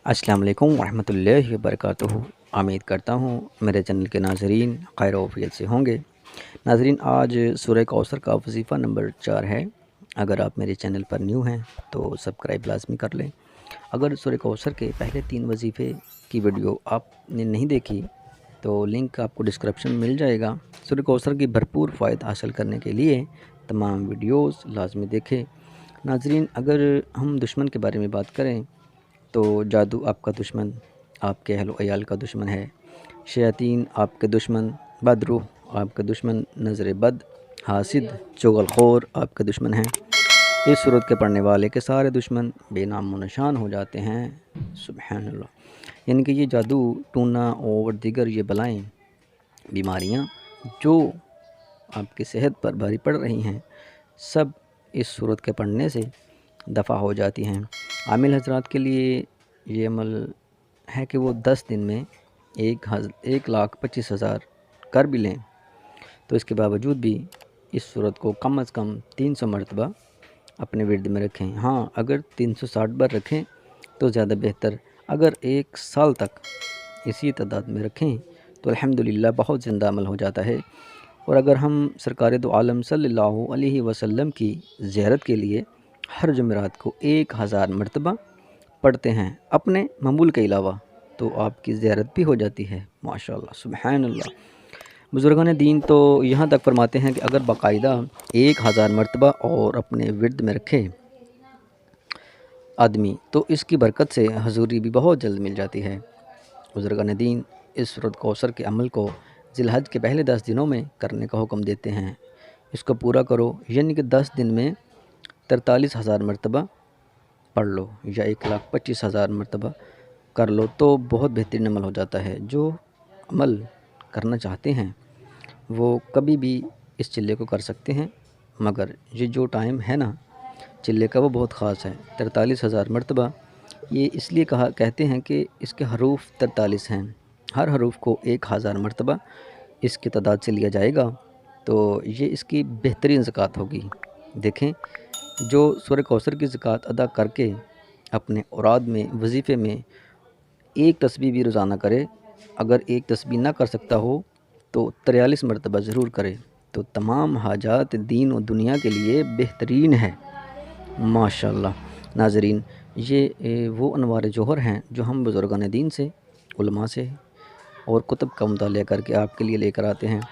अस्सलाम वालेकुम वरहमतुल्लाहि वबरकातुहू। उम्मीद करता हूँ मेरे चैनल के नाज़रीन खैर आफियत से होंगे। नाज़रीन, आज सूरह कौसर का वजीफ़ा नंबर 4 है। अगर आप मेरे चैनल पर न्यू हैं तो सब्सक्राइब लाजमी कर लें। अगर सूरह कौसर के पहले 3 वजीफ़े की वीडियो आपने नहीं देखी तो लिंक आपको डिस्क्रिप्शन में मिल जाएगा। सूरह कौसर की भरपूर फ़ायदा हासिल करने के लिए तमाम वीडियोस लाजमी देखें। नाज़रीन, अगर हम दुश्मन के बारे में बात करें तो जादू आपका दुश्मन, आपके अहल व अयाल का दुश्मन है। शयातीन आपके दुश्मन, बदरूह आपके दुश्मन, नज़र बद, हासिद, चुगलखोर आपके दुश्मन हैं। इस सूरत के पढ़ने वाले के सारे दुश्मन बेनाम व निशान हो जाते हैं। सुबहानल्लाह। यानी कि ये जादू टूना और दीगर ये बलाएँ, बीमारियाँ जो आपकी सेहत पर भारी पड़ रही हैं, सब इस सूरत के पढ़ने से दफ़ा हो जाती हैं। आमिल हज़रात के लिए ये अमल है कि वो 10 दिन में 1,25,000 कर भी लें तो इसके बावजूद भी इस सूरत को कम अज़ कम 300 मरतबा अपने विर्द में रखें। हाँ, अगर 360 बार रखें तो ज़्यादा बेहतर। अगर 1 साल तक इसी तादाद में रखें तो अल्हम्दुलिल्लाह बहुत ज़िंदा अमल हो जाता है। और अगर हम सरकार दो आलम सल्लल्लाहु अलैहि वसल्लम की ज़ियारत के लिए हर जुमेरात को 1000 मरतबा पढ़ते हैं अपने मामूल के अलावा, तो आपकी ज़ियारत भी हो जाती है। माशाअल्लाह, सुबहानल्लाह। बुज़ुर्गान दीन तो यहाँ तक फरमाते हैं कि अगर बाकायदा 1000 मरतबा और अपने विर्द में रखे आदमी तो इसकी बरकत से हजूरी भी बहुत जल्द मिल जाती है। बुज़ुर्गान दीन इस सूरत कौसर के अमल को ज़िलहज के पहले 10 दिनों में करने का हुक्म देते हैं। इसको पूरा करो, यानी कि 10 दिन में 43,000 मरतबा पढ़ लो या 1,25,000 मरतबा कर लो तो बहुत बेहतरीन अमल हो जाता है। जो अमल करना चाहते हैं वो कभी भी इस चिल्ले को कर सकते हैं, मगर ये जो टाइम है ना चिल्ले का वो बहुत ख़ास है। 43,000 मरतबा ये इसलिए कहते हैं कि इसके हरूफ 43 हैं। हर हरूफ को 1000 मरतबा इसकी तादाद से लिया जाएगा तो ये इसकी बेहतरीन ज़कात होगी। देखें, जो सूरह कौसर की ज़कात अदा करके अपने औराद में वजीफ़े में एक तस्बीह भी रोज़ाना करे, अगर एक तस्बीह ना कर सकता हो तो 43 मरतबा ज़रूर करे, तो तमाम हाजात दीन और दुनिया के लिए बेहतरीन है। माशाअल्लाह। नाज़रीन, ये वो अनवार जौहर हैं जो हम बुज़ुर्गान दीन से, उलमा से और कुतुब का मुतालिया करके आपके लिए लेकर आते हैं,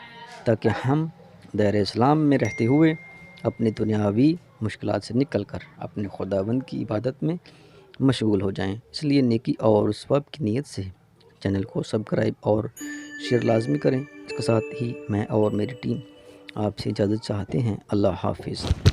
ताकि हम दायरे इस्लाम में रहते हुए अपनी दुनियावी मुश्किलात से निकल कर अपने खुदावंद की इबादत में मशगूल हो जाएं। इसलिए नेकी और सवाब की नीयत से चैनल को सब्सक्राइब और शेयर लाजमी करें। इसके साथ ही मैं और मेरी टीम आपसे इजाज़त चाहते हैं। अल्लाह हाफ़िज़।